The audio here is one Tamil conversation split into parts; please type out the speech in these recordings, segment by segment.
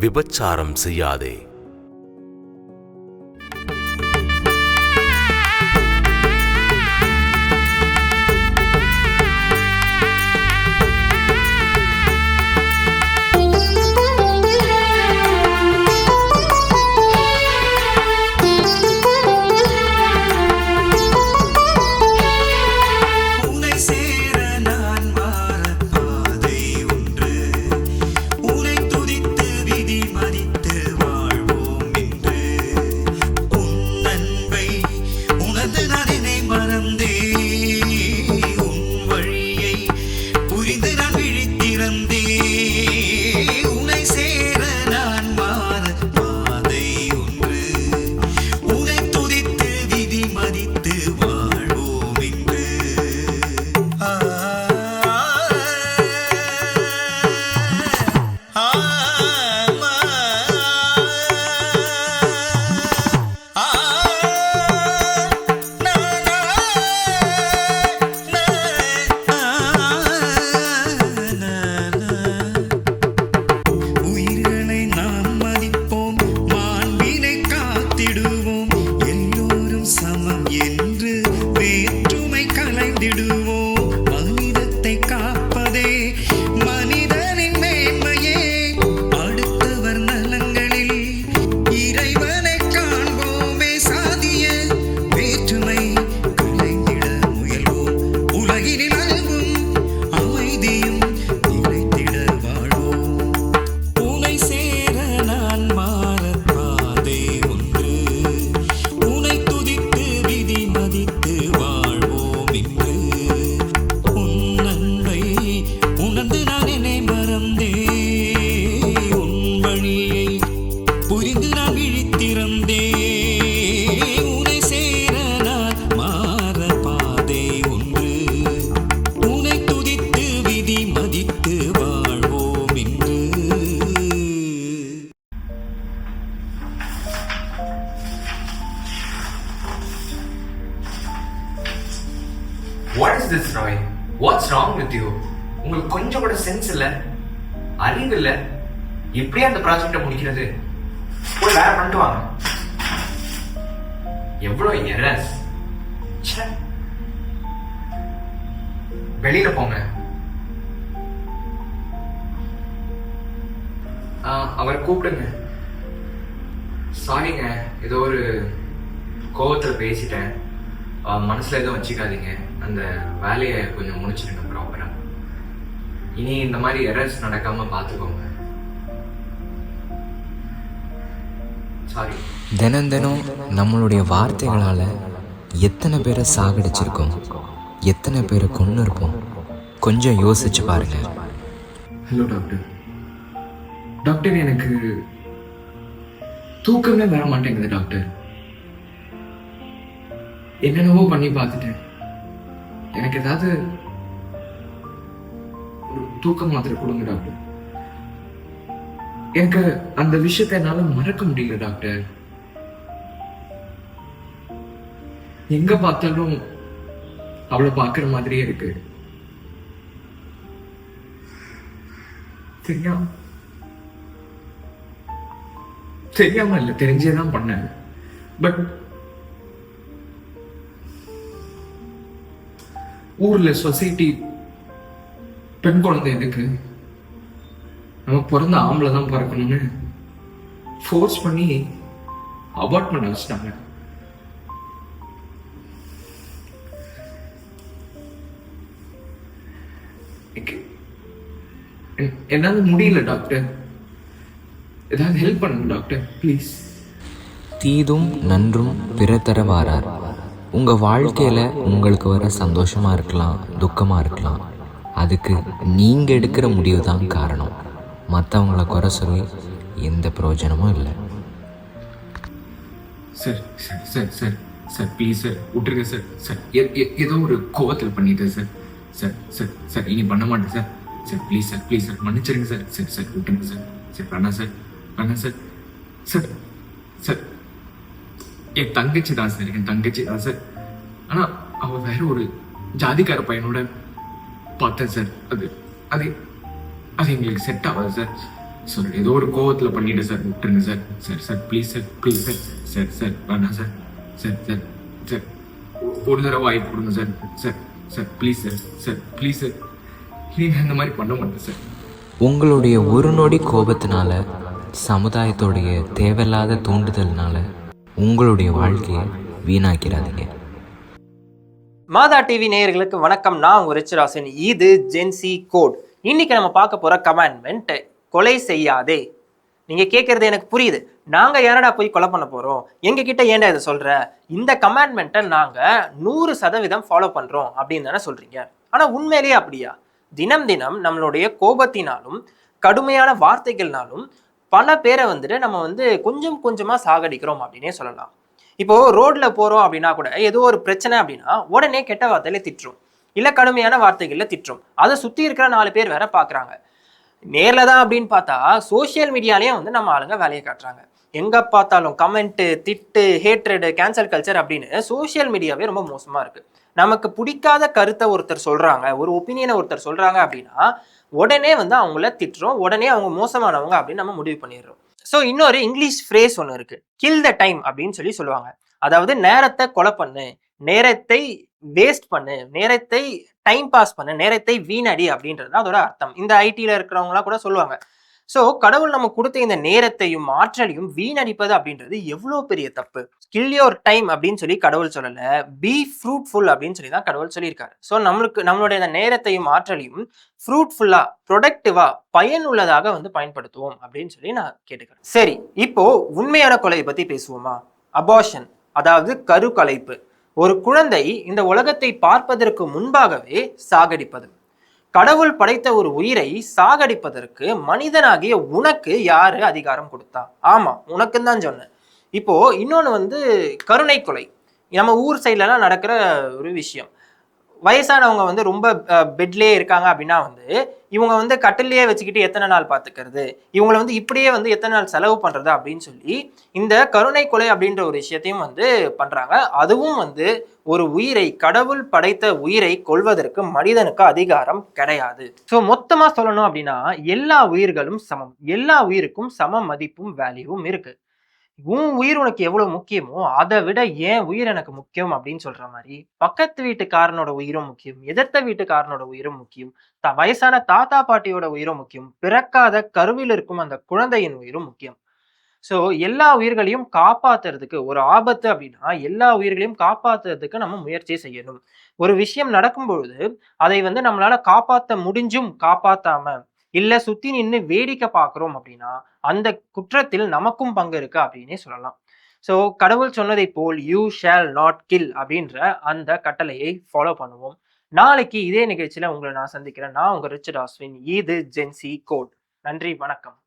விபச்சாரம் செய்யாதே. What is this, Roy? What's wrong with you? உங்களுக்கு கொஞ்சம் கூட சென்ஸ் இல்ல, அறிவு இல்ல. எப்படியா அந்த ப்ராஜெக்டை முடிக்கிறது? போய் வேற பண்ணிட்டு வாங்க. எவ்வளவு எரர்ஸ். வெளியில போங்க. அவரை கூப்பிடுங்க. சாரிங்க, ஏதோ ஒரு கோவத்துல பேசிட்டேன், மனசுல எதுவும் வச்சுக்காதீங்க. அந்த வேலையை கொஞ்சம் முடிச்சிருங்க ப்ராப்பரா. இனி இந்த மாதிரி எரர்ஸ் நடக்காம பார்த்துக்கோங்க. சாரி. தினம் தினம் நம்மளுடைய வார்த்தைகளால் எத்தனை பேரை சாகடிச்சிருக்கோம், எத்தனை பேரை கொண்டு இருப்போம். கொஞ்சம் யோசிச்சு பாருங்க. Hello doctor. டாக்டர், எனக்கு தூக்கமே வர மாட்டேங்குது டாக்டர். என்னென்னவோ பண்ணி பார்த்துட்டேன். எனக்கு ஏதாவது ஒரு தூக்க மாத்திரை கொடுங்க டாக்டர். எனக்கு அந்த விஷயத்தை என்னால மறக்க முடியல டாக்டர். எங்க பார்த்தாலும் அவளை பார்க்கிற மாதிரியே இருக்கு. தெரியாம இல்ல, தெரிஞ்சேதான் பண்ணேன். பட் ஊர்ல சொசைட்டி பெண் குழந்தை எதுக்கு, நம்ம பிறந்த ஆம்பளை தான் பிறக்கணும்னு ஃபோர்ஸ் பண்ணி அபார்ட் பண்ண வச்சிட்டாங்க. என்னால முடியல டாக்டர். ஏதாவது ஹெல்ப் பண்ணுங்க டாக்டர் ப்ளீஸ். தீதும் நன்றும் பிறத்தர வாரார். உங்கள் வாழ்க்கையில் உங்களுக்கு வர சந்தோஷமாக இருக்கலாம், துக்கமாக இருக்கலாம். அதுக்கு நீங்கள் எடுக்கிற முடிவு தான் காரணம். மற்றவங்கள குறை சொல்லி எந்த பிரயோஜனமும் இல்லை. Sir sir sir sir sir please sir விட்டுருங்க சார். சார் ஏதோ ஒரு கோவத்தில் பண்ணிட்டேன் சார். சார் சார் சார் இனி பண்ண மாட்டேன் sir. Sir please sir, please sir மன்னிச்சிருங்க சார். சார் சார் விட்டுருங்க சார். சார் வேணாம் சார், வேணாம் சார். சார் சார் என் தங்கச்சி தான் சார், என் தங்கச்சி தான் சார். ஆனால் அவள் வேற ஒரு ஜாதிக்கார பையனோட பார்த்தேன் சார். அது அது அது எங்களுக்கு செட் ஆகாது சார். சார் ஏதோ ஒரு கோவத்தில் பண்ணிட்டு சார் விட்டுருங்க sir. Sir sir please sir please sir. Sir sir வேணாம் சார். சார் சார் சார் ஒரு தடவை வாய்ப்பு கொடுங்க sir. Sir sir please sir. Sir please sir. நீங்கள் இந்த மாதிரி பண்ண மாட்டேன் சார். உங்களுடைய ஒரு நொடி கோபத்தினால, சமுதாயத்துடைய தேவையில்லாத தூண்டுதல்னால உங்களுடைய வாழ்க்கையை வீணாக்கிறாதீங்க. மாதா டிவி நேயர்களுக்கு வணக்கம். நான் உங்க ரிச்சராசன். இது ஜென்சி கோட். இன்னைக்கு நம்ம பார்க்க போற கமாண்ட்மெண்ட் கொலை செய்யாதே. நீங்க கேட்கறது எனக்கு புரியுது. நாங்க யாரடா போய் கொலை பண்ண போறோம், எங்க கிட்ட ஏன்டா இதை சொல்ற, இந்த கமாண்ட்மெண்ட்டை நாங்க 100% ஃபாலோ பண்றோம் அப்படின்னு தானே சொல்றீங்க. ஆனா உண்மையிலேயே அப்படியா? தினம் தினம் நம்மளுடைய கோபத்தினாலும் கடுமையான வார்த்தைகள்னாலும் பல பேரை நம்ம கொஞ்சம் கொஞ்சமா சாகடிக்கிறோம் அப்படின்னே சொல்லலாம். இப்போ ரோட்ல போறோம் அப்படின்னா கூட ஏதோ ஒரு பிரச்சனை அப்படின்னா உடனே கெட்ட வார்த்தையில திட்டுறோம், இல்ல கடுமையான வார்த்தைகள்ல திட்டுறோம். அதை சுத்தி இருக்கிற 4 பேர் வேற பாக்குறாங்க. நேர்ல தான் அப்படின்னு பார்த்தா சோசியல் மீடியாலயும் நம்ம ஆளுங்க வேலையை காட்டுறாங்க. எங்க பார்த்தாலும் கமெண்ட், திட்டு, ஹேட்ரடு, கேன்சல் கல்ச்சர் அப்படின்னு சோசியல் மீடியாவே ரொம்ப மோசமா இருக்கு. நமக்கு பிடிக்காத கருத்தை ஒருத்தர் சொல்றாங்க, ஒரு ஒப்பீனியனை ஒருத்தர் சொல்றாங்க அப்படின்னா உடனே அவங்கள திட்டுறோம், உடனே அவங்க மோசமானவங்க அப்படின்னு நம்ம முடிவு பண்ணிடுறோம். ஸோ இன்னொரு இங்கிலீஷ் ஃப்ரேஸ் ஒன்று இருக்கு, கில் த டைம் அப்படின்னு சொல்லுவாங்க. அதாவது நேரத்தை கொலை பண்ணு, நேரத்தை வேஸ்ட் பண்ணு, நேரத்தை டைம் பாஸ் பண்ணு, நேரத்தை வீணடி அப்படின்றது அதோட அர்த்தம். இந்த ஐடியில் இருக்கிறவங்களாம் கூட சொல்லுவாங்க. ஸோ கடவுள் நமக்கு கொடுத்த இந்த நேரத்தையும் ஆற்றலையும் வீணடிப்பது அப்படின்றது எவ்வளோ பெரிய தப்பு. கில் யோர் டைம் அப்படின்னு சொல்லி கடவுள் சொல்லல, பி ஃப்ரூட்ஃபுல் அப்படின்னு சொல்லி தான் கடவுள் சொல்லியிருக்காரு. ஸோ நம்மளுடைய இந்த நேரத்தையும் ஆற்றலையும் ஃப்ரூட்ஃபுல்லா, ப்ரொடக்டிவா, பயனுள்ளதாக பயன்படுத்துவோம் அப்படின்னு சொல்லி நான் கேட்டுக்கிறேன். சரி, இப்போ உண்மையான கொலையை பத்தி பேசுவோமா? அபார்ஷன், அதாவது கரு கலைப்பு. ஒரு குழந்தை இந்த உலகத்தை பார்ப்பதற்கு முன்பாகவே சாகடிப்பது. கடவுள் படைத்த ஒரு உயிரை சாகடிப்பதற்கு மனிதனாகிய உனக்கு யாரு அதிகாரம் கொடுத்தா? ஆமா, உனக்குன்னு தான் சொன்னேன். இப்போ இன்னொன்னு கருணை கொலை. நம்ம ஊர் சைட்லலாம் நடக்கிற ஒரு விஷயம். வயசானவங்க ரொம்ப பெட்லேயே இருக்காங்க அப்படின்னா இவங்க கட்டிலேயே வச்சுக்கிட்டு எத்தனை நாள் பார்த்துக்கிறது, இவங்களை இப்படியே எத்தனை நாள் செலவு பண்றது அப்படின்னு சொல்லி இந்த கருணை கொலை அப்படின்ற ஒரு விஷயத்தையும் பண்றாங்க. அதுவும் ஒரு உயிரை, கடவுள் படைத்த உயிரை கொல்வதற்கு மனிதனுக்கு அதிகாரம் கிடையாது. ஸோ மொத்தமா சொல்லணும் அப்படின்னா எல்லா உயிர்களும் சமம், எல்லா உயிருக்கும் சம மதிப்பும் வேல்யூவும் இருக்கு. உன் உயிர் உனக்கு எவ்வளவு முக்கியமோ அதை விட ஏன் உயிர் எனக்கு முக்கியம் அப்படின்னு சொல்ற மாதிரி பக்கத்து வீட்டுக்காரனோட உயிரும் முக்கியம், எதிர்த்த வீட்டுக்காரனோட உயிரும் முக்கியம், வயசான தாத்தா பாட்டியோட உயிரும் முக்கியம், பிறக்காத கருவில் இருக்கும் அந்த குழந்தையின் உயிரும் முக்கியம். ஸோ எல்லா உயிர்களையும் காப்பாத்துறதுக்கு, ஒரு ஆபத்து அப்படின்னா எல்லா உயிர்களையும் காப்பாத்துறதுக்கு நம்ம முயற்சி செய்யணும். ஒரு விஷயம் நடக்கும் பொழுது அதை நம்மளால காப்பாற்ற முடிஞ்சும் காப்பாத்தாம இல்ல சுத்தி நின்று வேடிக்கை பார்க்கிறோம் அப்படின்னா அந்த குற்றத்தில் நமக்கும் பங்கு இருக்கு அப்படின்னே சொல்லலாம். ஸோ கடவுள் சொன்னதை போல் யூ ஷேல் நாட் கில் அப்படின்ற அந்த கட்டளையை ஃபாலோ பண்ணுவோம். நாளைக்கு இதே நிகழ்ச்சியில உங்களை நான் சந்திக்கிறேன். நான் உங்க ரிச்சர்ட் ஆஸ்வின். இது ஜென்சி கோட். நன்றி, வணக்கம்.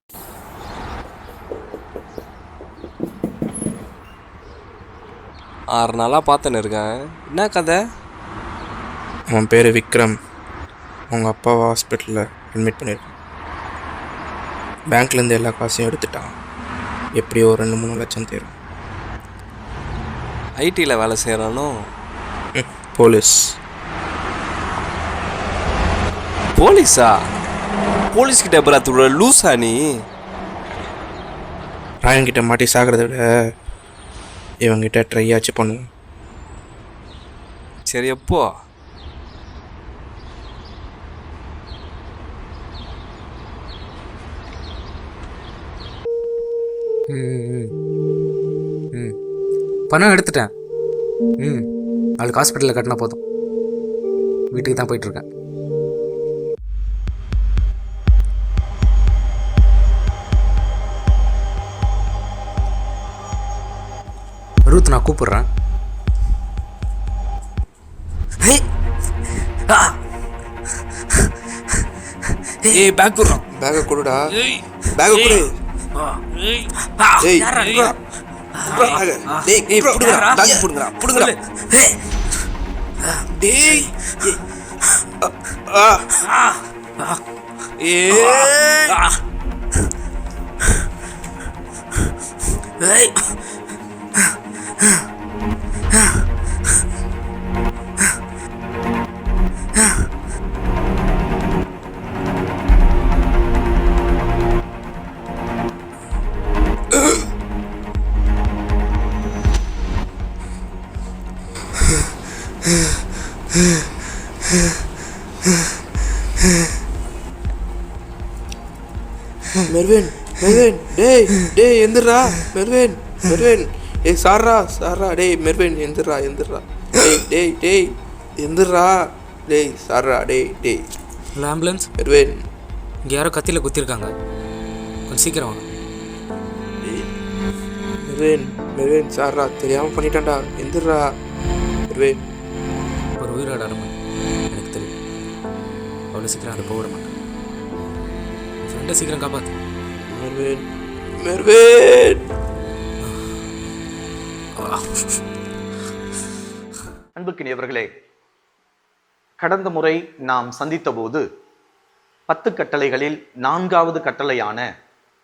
6 நாளாக பார்த்துன்னு இருக்கேன். என்ன கதை? அவன் பேர் விக்ரம். அவங்க அப்பாவை ஹாஸ்பிட்டலில் அட்மிட் பண்ணியிருக்கான். பேங்க்லேருந்து எல்லா காசையும் எடுத்துட்டான். எப்படியோ 2-3 லட்சம் தேரும். ஐடியில் வேலை செய்கிறானோ? போலீஸ். போலீஸா? போலீஸ்கிட்ட பிறத்துட லூஸா நீ? ராயன்கிட்ட மாட்டி சாகிறத விட இவங்கிட்ட ட்ரை ஆச்சு பண்ணுவோம். சரி, எப்போ? பணம் எடுத்துட்டேன். அவளுக்கு ஹாஸ்பிட்டலில் கட்டினா போதும். வீட்டுக்கு தான் போயிட்டுருக்கேன். ரூத், நான் கூப்பிடுறேன். ஏய், பேக் கொடுறோம். பேக்கை கொடுடா. பேக்கை கொடு. மெர்வின் மெர்வின் டேய் டேய் எந்திரா மெர்வின் மெர்வின் ஏய் சாரா சாரா டேய் மெர்வின் எந்திரா எந்திரா டேய் டேய் டேய் எந்திரா டேய் சாரா டேய் டேய் இல்லை ஆம்புலன்ஸ், மெர்வின் இங்கே யாரோ கத்தியில் குத்திருக்காங்க, கொஞ்சம் சீக்கிரம் வாங்க. மெர்வின் மெர்வின் சாரா தெரியாமல் பண்ணிட்டான்டா எந்திரா மெர்வின். ஒரு உயிரோட அடமை எனக்கு தெரியும், அவ்வளோ சீக்கிரம் அதை போக விட மாட்டேன். என் ஃப்ரெண்டை சீக்கிரம் காப்பாற்று. Mervin Mervin. அன்புக்கினியவர்களே, கடந்த முறை நாம் சந்தித்த போது 10 கட்டளைகளில் 4வது கட்டளையான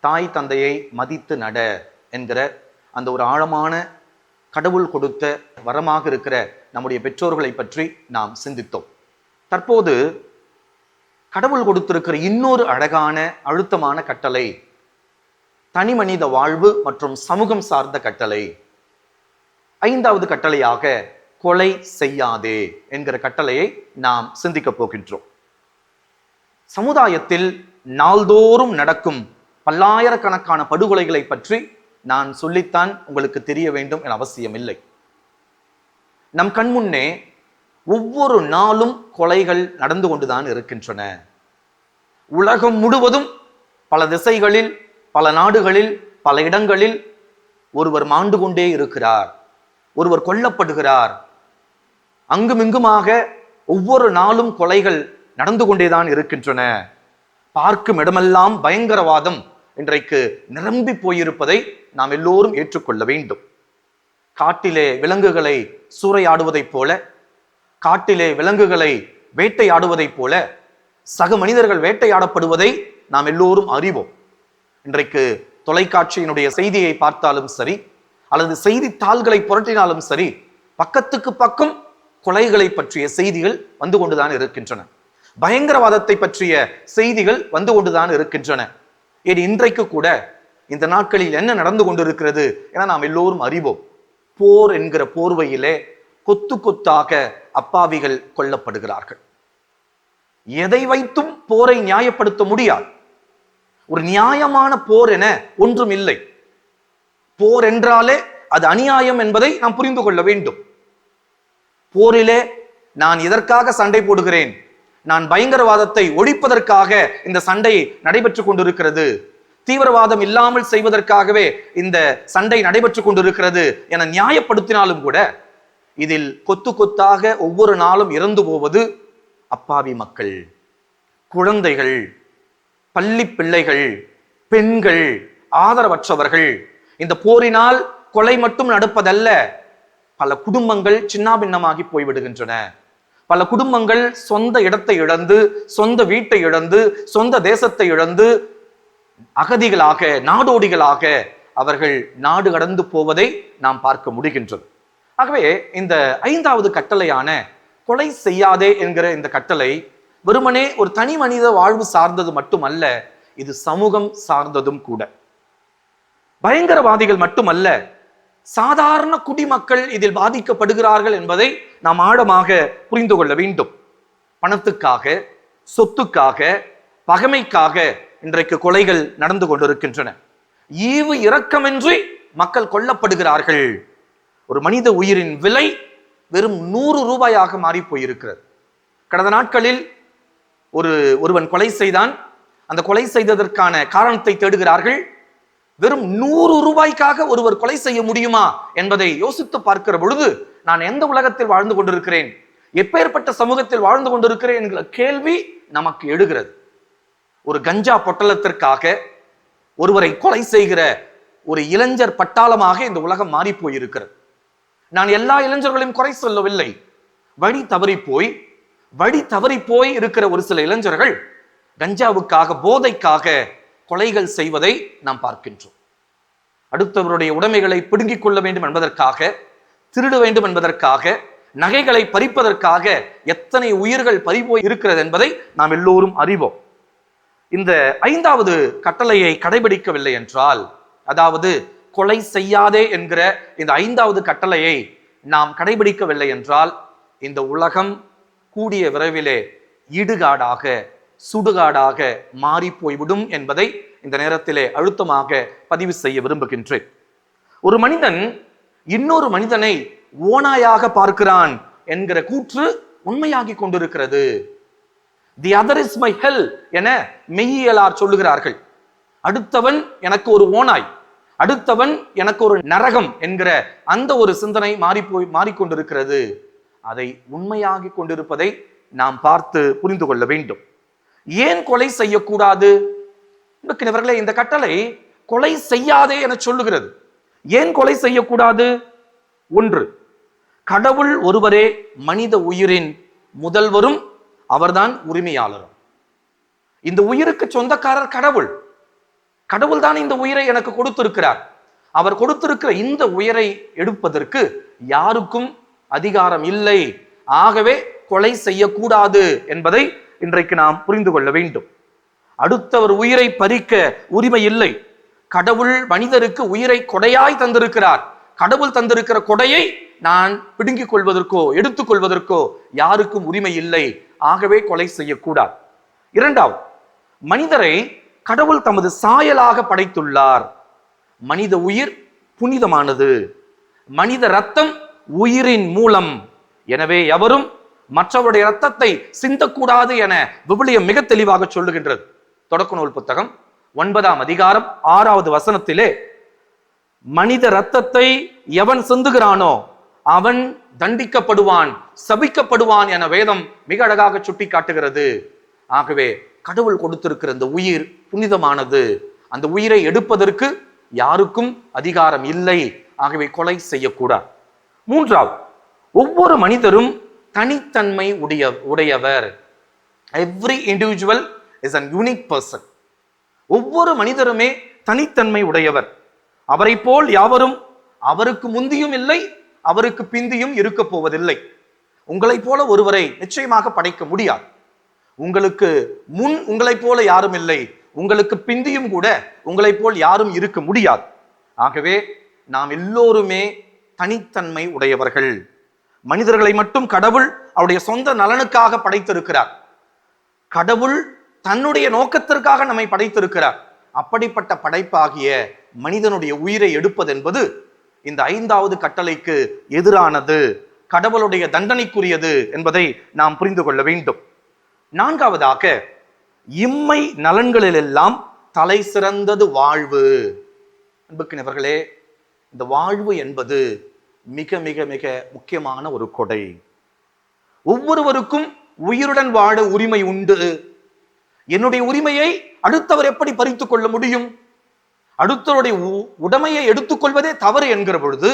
தாய் தந்தையை மதித்து நட என்கிற அந்த ஒரு ஆழமான கடவுள் கொடுத்த வரமாக இருக்கிற நம்முடைய பெற்றோர்களை பற்றி நாம் சிந்தித்தோம். தற்போது கடவுள் கொடுத்திருக்கிற இன்னொரு அழகான அழுத்தமான கட்டளை தனி மனித வாழ்வு மற்றும் சமூகம் சார்ந்த கட்டளை. 5வது கட்டளையாக கொலை செய்யாதே என்கிற கட்டளையை நாம் சிந்திக்க போகின்றோம். சமுதாயத்தில் நாள்தோறும் நடக்கும் பல்லாயிரக்கணக்கான படுகொலைகளை பற்றி நான் சொல்லித்தான் உங்களுக்கு தெரிய வேண்டும் என அவசியம் இல்லை. நம் கண்முன்னே ஒவ்வொரு நாளும் கொலைகள் நடந்து கொண்டுதான் இருக்கின்றன. உலகம் முழுவதும் பல திசைகளில், பல நாடுகளில், பல இடங்களில் ஒருவர் மாண்டு கொண்டே இருக்கிறார், ஒருவர் கொல்லப்படுகிறார். அங்குமிங்குமாக ஒவ்வொரு நாளும் கொலைகள் நடந்து கொண்டேதான் இருக்கின்றன. பார்க்கும் இடமெல்லாம் பயங்கரவாதம் இன்றைக்கு நிரம்பி போயிருப்பதை நாம் எல்லோரும் ஏற்றுக்கொள்ள வேண்டும். காட்டிலே விலங்குகளை சூறையாடுவதைப் போல, காட்டிலே விலங்குகளை வேட்டையாடுவதைப் போல சக மனிதர்கள் வேட்டையாடப்படுவதை நாம் எல்லோரும் அறிவோம். இன்றைக்கு தொலைக்காட்சியினுடைய செய்தியை பார்த்தாலும் சரி, அல்லது செய்தித்தாள்களை புரட்டினாலும் சரி, பக்கத்துக்கு பக்கம் கொலைகளை பற்றிய செய்திகள் வந்து கொண்டுதான் இருக்கின்றன. பயங்கரவாதத்தை பற்றிய செய்திகள் வந்து கொண்டுதான் இருக்கின்றன. ஏன் இன்றைக்கு கூட இந்த நாட்களில் என்ன நடந்து கொண்டிருக்கிறது என நாம் எல்லோரும் அறிவோம். போர் என்கிற போர்வையிலே கொத்து கொத்தாக அப்பாவிகள் கொல்லப்படுகிறார்கள். எதை வைத்தும் போரை நியாயப்படுத்த முடியாது. ஒரு நியாயமான போர் என ஒன்றும் இல்லை. போர் என்றாலே அது அநியாயம் என்பதை நாம் புரிந்து கொள்ள வேண்டும். போரிலே நான் எதற்காக சண்டை போடுகிறேன், நான் பயங்கரவாதத்தை ஒழிப்பதற்காக இந்த சண்டை நடைபெற்றுக் கொண்டிருக்கிறது, தீவிரவாதம் இல்லாமல் செய்வதற்காகவே இந்த சண்டை நடைபெற்றுக் கொண்டிருக்கிறது என நியாயப்படுத்தினாலும் கூட இதில் கொத்து கொத்தாக ஒவ்வொரு நாளும் இறந்து போவது அப்பாவி மக்கள், குழந்தைகள், பள்ளி பிள்ளைகள், பெண்கள், ஆதரவற்றவர்கள். இந்த போரினால் கொலை மட்டும் நடப்பதல்ல, பல குடும்பங்கள் சின்னாபின்னமாகி போய்விடுகின்றன. பல குடும்பங்கள் சொந்த இடத்தை இழந்து, சொந்த வீட்டை இழந்து, சொந்த தேசத்தை இழந்து அகதிகளாக, நாடோடிகளாக அவர்கள் நாடு கடந்து போவதை நாம் பார்க்க முடிகின்றது. ஆகவே இந்த 5வது கட்டளையான கொலை செய்யாதே என்கிற இந்த கட்டளை வெறுமனே ஒரு தனி மனித வாழ்வு சார்ந்தது மட்டுமல்ல, இது சமூகம் சார்ந்ததும் கூட. பயங்கரவாதிகள் மட்டுமல்ல, சாதாரண குடிமக்கள் இதில் பாதிக்கப்படுகிறார்கள் என்பதை நாம் ஆழமாக புரிந்து கொள்ள வேண்டும். பணத்துக்காக, சொத்துக்காக, பகைமைக்காக இன்றைக்கு கொலைகள் நடந்து கொண்டிருக்கின்றன. ஈவு இரக்கமின்றி மக்கள் கொல்லப்படுகிறார்கள். ஒரு மனித உயிரின் விலை வெறும் 100 ரூபாயாக மாறி போயிருக்கிறது. கடந்த நாட்களில் ஒருவன் கொலை செய்தான். அந்த கொலை செய்ததற்கான காரணத்தை தேடுகிறார்கள். வெறும் 100 ரூபாய்க்காக ஒருவர் கொலை செய்ய முடியுமா என்பதை யோசித்து பார்க்கிற பொழுது, நான் எந்த உலகத்தில் வாழ்ந்து கொண்டிருக்கிறேன், எப்பேற்பட்ட சமூகத்தில் வாழ்ந்து கொண்டிருக்கிறேன் என்கிற கேள்வி நமக்கு எழுகிறது. ஒரு கஞ்சா பொட்டலத்திற்காக ஒருவரை கொலை செய்கிற ஒரு இளைஞர் பட்டாளமாக இந்த உலகம் மாறி போயிருக்கிறது. நான் எல்லா இளைஞர்களையும் குறை சொல்லவில்லை. வழி தவறி போய் இருக்கிற ஒரு சில இளைஞர்கள் கஞ்சாவுக்காக, போதைக்காக கொலைகள் செய்வதை நாம் பார்க்கின்றோம். அடுத்தவருடைய உடைமைகளை பிடுங்கிக் கொள்ள வேண்டும் என்பதற்காக, திருட வேண்டும் என்பதற்காக, நகைகளை பறிப்பதற்காக எத்தனை உயிர்கள் பறிபோய் இருக்கிறது என்பதை நாம் எல்லோரும் அறிவோம். இந்த 5வது கட்டளையை கடைபிடிக்கவில்லை என்றால், அதாவது கொலை செய்யாதே என்கிற இந்த 5வது கட்டளையை நாம் கடைபிடிக்கவில்லை என்றால், இந்த உலகம் கூடிய விரைவிலே இடுகாடாக, சுடுகாடாக மாறி போய்விடும் என்பதை இந்த நேரத்திலே அழுத்தமாக பதிவு செய்ய விரும்புகின்றேன். ஒரு மனிதன் இன்னொரு மனிதனை ஓநாயாக பார்க்கிறான் என்கிற கூற்று உண்மையாகி கொண்டிருக்கிறது. தி அதர் இஸ் மை ஹெல் என மெய்யியலார் சொல்லுகிறார்கள். அடுத்தவன் எனக்கு ஒரு ஓநாய், அடுத்தவன் எனக்கு ஒரு நரகம் என்கிற அந்த ஒரு சிந்தனை மாறிக்கொண்டிருக்கிறது. அதை உண்மையாகி கொண்டிருப்பதை நாம் பார்த்து புரிந்து கொள்ள வேண்டும். ஏன் கொலை செய்யக்கூடாது? இவர்களே, இந்த கட்டளை கொலை செய்யாதே என சொல்லுகிறது. ஏன் கொலை செய்யக்கூடாது? ஒன்று, கடவுள் ஒருவரே மனித உயிரின் முதல்வரும் அவர்தான் உரிமையாளரும். இந்த உயிருக்கு சொந்தக்காரர் கடவுள். கடவுள் தான் இந்த உயிரை எனக்கு கொடுத்திருக்கிறார். அவர் கொடுத்திருக்கிற இந்த உயிரை எடுப்பதற்கு யாருக்கும் அதிகாரம் இல்லை. ஆகவே கொலை செய்யக்கூடாது என்பதை இன்றைக்கு நாம் புரிந்து கொள்ள வேண்டும். அடுத்தவர் உயிரை பறிக்க உரிமை இல்லை. கடவுள் மனிதருக்கு உயிரை கொடையாய் தந்திருக்கிறார். கடவுள் தந்திருக்கிற கொடையை நான் பிடுங்கிக் கொள்வதற்கோ எடுத்துக் கொள்வதற்கோ யாருக்கும் உரிமை இல்லை. ஆகவே கொலை செய்யக்கூடாது. இரண்டாவது, மனிதரை கடவுள் தமது சாயலாக படைத்துள்ளார். மனித உயிர் புனிதமானது. மனித ரத்தம் உயிரின் மூலம். எனவே எவரும் மற்றவருடைய ரத்தத்தை சிந்தக்கூடாது என விவிலியம் மிக தெளிவாக சொல்லுகின்றது. தொடக்க நூல் புத்தகம் 9ஆம் அதிகாரம் 6வது வசனத்திலே, மனித ரத்தத்தை எவன் சிந்துகிறானோ அவன் தண்டிக்கப்படுவான், சபிக்கப்படுவான் என வேதம் மிக அழகாக சுட்டி காட்டுகிறது. ஆகவே கடவுள் கொடுத்திருக்கிற இந்த உயிர் புனிதமானது. அந்த உயிரை எடுப்பதற்கு யாருக்கும் அதிகாரம் இல்லை. ஆகவே கொலை செய்யக்கூடாது. மூன்றாவது, ஒவ்வொரு மனிதரும் தனித்தன்மை உடையவர். Every individual is an unique person. ஒவ்வொரு மனிதருமே தனித்தன்மை உடையவர். அவரை போல் யாவரும் அவருக்கு முந்தியும் இல்லை, அவருக்கு பிந்தியும் இருக்க போவதில்லை. உங்களை போல ஒருவரை நிச்சயமாக படைக்க முடியாது. உங்களுக்கு முன் உங்களை போல யாரும் இல்லை, உங்களுக்கு பிந்தியும் கூட உங்களை போல் யாரும் இருக்க முடியாது. ஆகவே நாம் எல்லோருமே தனித்தன்மை உடையவர்கள். மனிதர்களை மட்டும் கடவுள் அவருடைய சொந்த நலனுக்காக படைத்திருக்கிறார். கடவுள் தன்னுடைய நோக்கத்திற்காக நம்மை படைத்திருக்கிறார். அப்படிப்பட்ட படைப்பாகிய மனிதனுடைய உயிரை எடுப்பது என்பது இந்த 5வது கட்டளைக்கு எதிரானது, கடவுளுடைய தண்டனைக்குரியது என்பதை நாம் புரிந்து கொள்ள வேண்டும். நான்காவதாக, இம்மை நலன்களிலெல்லாம் தலை சிறந்தது வாழ்வு. அன்புக்கினவர்களே, இந்த வாழ்வு என்பது மிக மிக மிக முக்கியமான ஒரு கொடை. ஒவ்வொருவருக்கும் உயிருடன் வாழ உரிமை உண்டு. என்னுடைய உரிமையை அடுத்தவர் எப்படி பறித்துக் கொள்ள முடியும்? அடுத்தவருடைய உடைமையை எடுத்துக்கொள்வதே தவறு என்கிற பொழுது,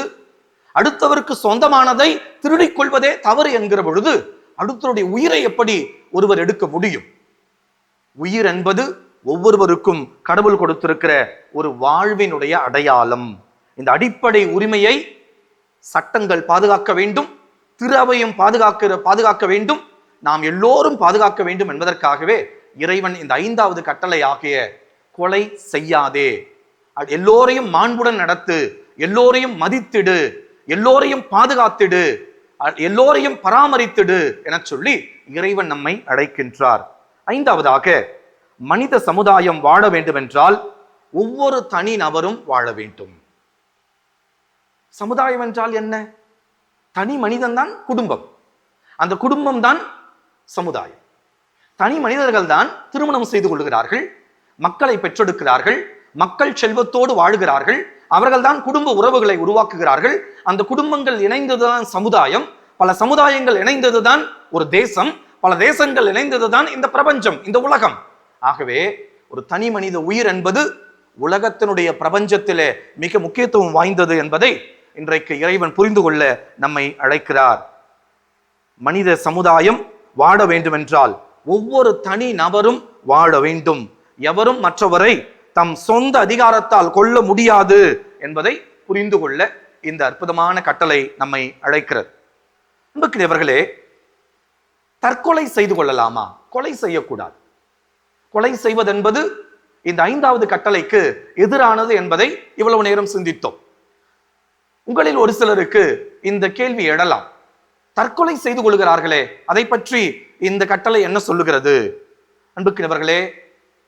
அடுத்தவருக்கு சொந்தமானதை திருடிக் கொள்வதே தவறு என்கிற பொழுது, அடுத்தவருடைய உயிரை எப்படி ஒருவர் எடுக்க முடியும்? உயிர் என்பது ஒவ்வொருவருக்கும் கடவுள் கொடுத்திருக்கிற ஒரு வாழ்வினுடைய அடையாளம். இந்த அடிப்படை உரிமையை சட்டங்கள் பாதுகாக்க வேண்டும், திரு அவையும் பாதுகாக்க வேண்டும், நாம் எல்லோரும் பாதுகாக்க வேண்டும் என்பதற்காகவே இறைவன் இந்த 5வது கட்டளை ஆகிய கொலை செய்யாதே, எல்லோரையும் மாண்புடன் நடத்து, எல்லோரையும் மதித்திடு, எல்லோரையும் பாதுகாத்திடு, எல்லோரையும் பராமரித்திடு என சொல்லி இறைவன் நம்மை அழைக்கின்றார். 5வதாக, மனித சமுதாயம் வாழ வேண்டும் என்றால் ஒவ்வொரு தனி நபரும் வாழ வேண்டும். சமுதாயம் என்றால் என்ன? தனி மனிதன் தான் குடும்பம். அந்த குடும்பம் தான் சமுதாயம். தனி மனிதர்கள் தான் திருமணம் செய்து கொள்கிறார்கள், மக்களை பெற்றெடுக்கிறார்கள், மக்கள் செல்வத்தோடு வாழ்கிறார்கள், அவர்கள் தான் குடும்ப உறவுகளை உருவாக்குகிறார்கள். அந்த குடும்பங்கள் இணைந்ததுதான் சமுதாயம், பல சமுதாயங்கள் இணைந்ததுதான் ஒரு தேசம், பல தேசங்கள் இணைந்ததுதான் இந்த பிரபஞ்சம், இந்த உலகம். ஆகவே ஒரு தனி மனித உயிர் என்பது உலகத்தினுடைய பிரபஞ்சத்திலே மிக முக்கியத்துவம் வாய்ந்தது என்பதை இன்றைக்கு இறைவன் புரிந்து கொள்ள நம்மை அழைக்கிறார். மனித சமுதாயம் வாழ வேண்டும் என்றால் ஒவ்வொரு தனி நபரும் வாழ வேண்டும். எவரும் மற்றவரை தம் சொந்த அதிகாரத்தால் கொள்ள முடியாது என்பதை புரிந்து கொள்ள இந்த அற்புதமான கட்டளை நம்மை அழைக்கிறது. அன்புக்குரியவர்களே, தற்கொலை செய்து கொள்ளலாமா? கொலை செய்யக்கூடாது. கொலை செய்வதென்பது இந்த 5வது கட்டளைக்கு எதிரானது என்பதை இவ்வளவு நேரம் சிந்தித்தோம். உங்களில் ஒரு சிலருக்கு இந்த கேள்வி எழலாம், தற்கொலை செய்து கொள்கிறார்களே, அதை பற்றி இந்த கட்டளை என்ன சொல்லுகிறது? அன்புக்கினவர்களே,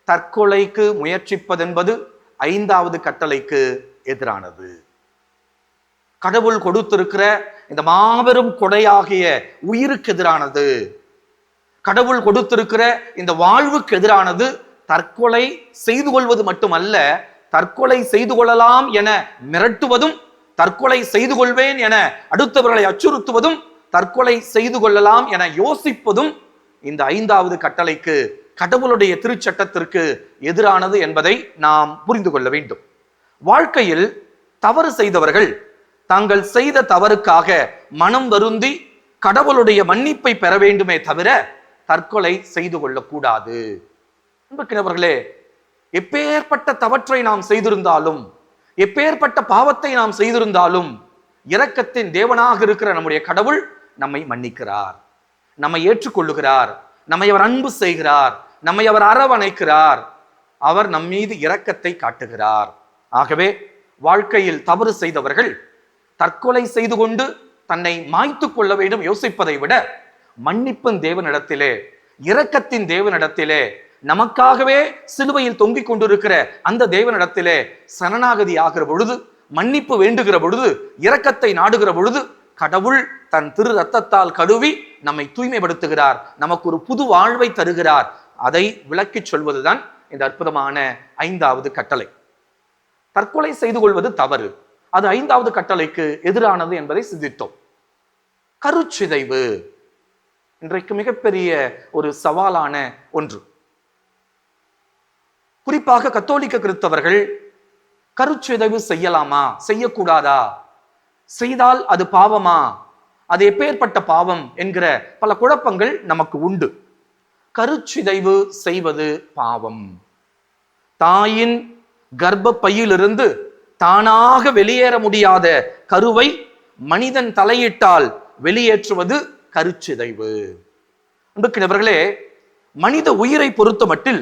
தற்கொலைக்கு முயற்சிப்பதென்பது 5வது கட்டளைக்கு எதிரானது. கடவுள் கொடுத்திருக்கிற இந்த மாபெரும் கொடையாகிய உயிருக்கு எதிரானது. கடவுள் கொடுத்திருக்கிற இந்த வாழ்வுக்கு எதிரானது. தற்கொலை செய்து கொள்வது மட்டுமல்ல, தற்கொலை செய்து கொள்ளலாம் என மிரட்டுவதும், தற்கொலை செய்து கொள்வேன் என அடுத்தவர்களை அச்சுறுத்துவதும், தற்கொலை செய்து கொள்ளலாம் என யோசிப்பதும் இந்த 5வது கட்டளைக்கு, கடவுளுடைய திருச்சட்டத்திற்கு எதிரானது என்பதை நாம் புரிந்து கொள்ள வேண்டும். வாழ்க்கையில் தவறு செய்தவர்கள் தாங்கள் செய்த தவறுக்காக மனம் வருந்தி கடவுளுடைய மன்னிப்பை பெற வேண்டுமே தவிர தற்கொலை செய்து கொள்ளக்கூடாது. அன்புக்கினவர்களே, எப்பேற்பட்ட தவற்றை நாம் செய்திருந்தாலும், எப்பேற்பட்ட பாவத்தை நாம் செய்திருந்தாலும், இரக்கத்தின் தேவனாக இருக்கிற நம்முடைய கடவுள் நம்மை மன்னிக்கிறார், நம்மை ஏற்றுக்கொள்ளுகிறார், நம்மை அவர் அன்பு செய்கிறார், நம்மை அவர் அரவணைக்கிறார், அவர் நம் மீது இரக்கத்தை காட்டுகிறார். ஆகவே வாழ்க்கையில் தவறு செய்தவர்கள் தற்கொலை செய்து கொண்டு தன்னை மாய்த்து கொள்ள வேண்டும் யோசிப்பதை விட, மன்னிப்பின் தேவனிடத்திலே, இரக்கத்தின் தேவனிடத்திலே, நமக்காகவே சிலுவையில் தொங்கிக் கொண்டிருக்கிற அந்த தேவனிடத்திலே சரணாகதி ஆகிற பொழுது, மன்னிப்பு வேண்டுகிற பொழுது, இரக்கத்தை நாடுகிற பொழுது, கடவுள் தன் திரு ரத்தத்தால் கழுவி நம்மை தூய்மைப்படுத்துகிறார், நமக்கு ஒரு புது வாழ்வை தருகிறார். அதை விளக்கிச் சொல்வதுதான் இந்த அற்புதமான 5வது கட்டளை. தற்கொலை செய்து கொள்வது தவறு, அது 5வது கட்டளைக்கு எதிரானது என்பதை சிந்தித்தோம். கருச்சிதைவு இன்றைக்கு மிகப்பெரிய ஒரு சவாலான ஒன்று. குறிப்பாக கத்தோலிக்க கிறிஸ்தவர்கள் கருச்சிதைவு செய்யலாமா, செய்யக்கூடாதா, செய்தால் அது பாவமா, அது எப்பேற்பட்ட பாவம் என்கிற பல குழப்பங்கள் நமக்கு உண்டு. கருச்சிதைவு செய்வது பாவம். தாயின் கர்ப்ப பையிலிருந்து தானாக வெளியேற முடியாத கருவை மனிதன் தலையிட்டால் வெளியேற்றுவது கருச்சிதைவு. அன்புக்கினவர்களே, மனித உயிரை பொறுத்த மட்டில்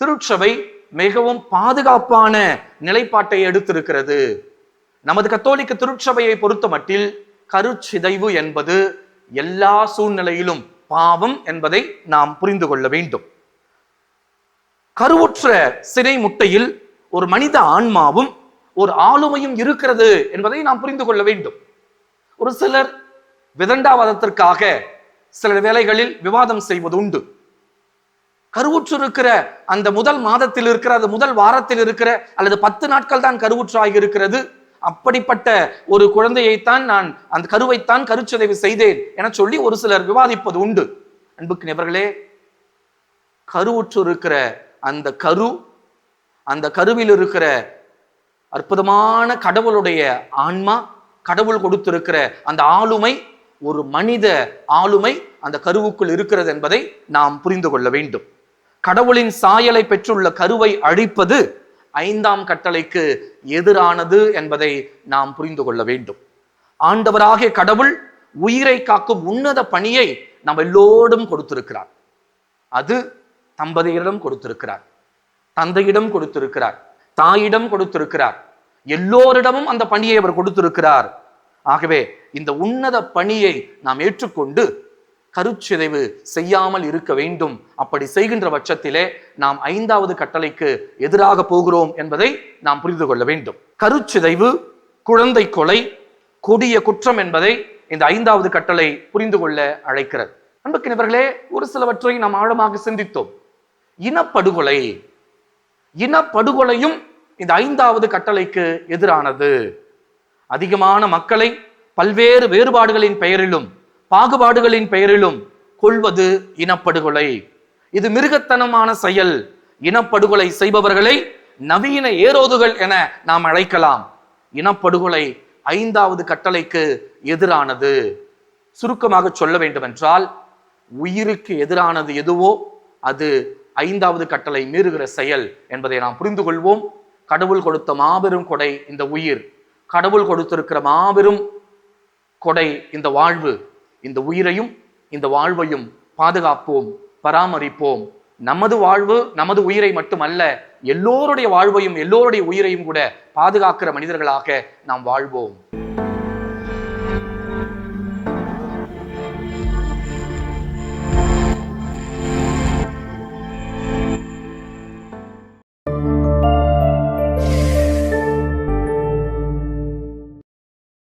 திருச்சபை மிகவும் பாதுகாப்பான நிலைப்பாட்டை எடுத்திருக்கிறது. நமது கத்தோலிக்க திருச்சபையை பொறுத்த மட்டில் கருச்சிதைவு என்பது எல்லா சூழ்நிலையிலும் பாவம் என்பதை நாம் புரிந்து கொள்ள வேண்டும். கருவுற்ற சினை முட்டையில் ஒரு மனித ஆன்மாவும் ஒரு ஆளுமையும் இருக்கிறது என்பதை நாம் புரிந்து கொள்ள வேண்டும். ஒரு சிலர் விதண்டாவாதத்திற்காக சில வேளைகளில் விவாதம் செய்வது உண்டு. கருவுற்று இருக்கிற அந்த முதல் மாதத்தில் இருக்கிற, அது முதல் வாரத்தில் இருக்கிற, அல்லது 10 நாட்கள் தான் கருவுற்றாகி இருக்கிறது, அப்படிப்பட்ட ஒரு குழந்தையைத்தான் நான், அந்த கருவைத்தான் கருச்சிதைவு செய்தேன் என சொல்லி ஒரு சிலர் விவாதிப்பது உண்டு. அன்புக்கினவர்களே, கருவுற்று இருக்கிற அந்த கரு, அந்த கருவில் இருக்கிற அற்புதமான கடவுளுடைய ஆன்மா, கடவுள் கொடுத்திருக்கிற அந்த ஆளுமை, ஒரு மனித ஆளுமை அந்த கருவுக்குள் இருக்கிறது என்பதை நாம் புரிந்து கொள்ள வேண்டும். கடவுளின் சாயலை பெற்றுள்ள கருவை அழிப்பது 5ஆம் கட்டளைக்கு எதிரானது என்பதை நாம் புரிந்து கொள்ள வேண்டும். ஆண்டவராகிய கடவுள் உயிரை காக்கும் உன்னத பணியை நாம் எல்லோரும் கொடுத்திருக்கிறார். அது தம்பதியரிடம் கொடுத்திருக்கிறார், தந்தையிடம் கொடுத்திருக்கிறார், தாயிடம் கொடுத்திருக்கிறார், எல்லோரிடமும் அந்த பணியை அவர் கொடுத்திருக்கிறார். ஆகவே இந்த உன்னத பணியை நாம் ஏற்றுக்கொண்டு கருச்சிதைவு செய்யாமல் இருக்க வேண்டும். அப்படி செய்கின்ற பட்சத்திலே நாம் 5வது கட்டளைக்கு எதிராக போகிறோம் என்பதை நாம் புரிந்து கொள்ள வேண்டும். கருச்சிதைவு, குழந்தை கொலை கொடிய குற்றம் என்பதை இந்த 5வது கட்டளை புரிந்து கொள்ள அழைக்கிறது. அன்புக்கினவர்களே, ஒரு சிலவற்றை நாம் ஆழமாக சிந்தித்தோம். இனப்படுகொலை, இனப்படுகொலையும் இந்த 5வது கட்டளைக்கு எதிரானது. அதிகமான மக்களை பல்வேறு வேறுபாடுகளின் பெயரிலும் பாகுபாடுகளின் பெயரிலும் கொல்வது இனப்படுகொலை. இது மிருகத்தனமான செயல். இனப்படுகொலை செய்பவர்களை நவீன ஏரோதுகள் என நாம் அழைக்கலாம். இனப்படுகொலை 5வது கட்டளைக்கு எதிரானது. சுருக்கமாக சொல்ல வேண்டும் என்றால், உயிருக்கு எதிரானது எதுவோ அது 5வது கட்டளை மீறுகிற செயல் என்பதை நாம் புரிந்து கொள்வோம். கடவுள் கொடுத்த மாபெரும் கொடை இந்த உயிர், கடவுள் கொடுத்திருக்கிற மாபெரும் கொடை இந்த வாழ்வு. இந்த உயிரையும் இந்த வாழ்வையும் பாதுகாப்போம், பராமரிப்போம். நமது வாழ்வு, நமது உயிரை மட்டுமல்ல, எல்லோருடைய வாழ்வையும் எல்லோருடைய உயிரையும் கூட பாதுகாக்கிற மனிதர்களாக நாம் வாழ்வோம்.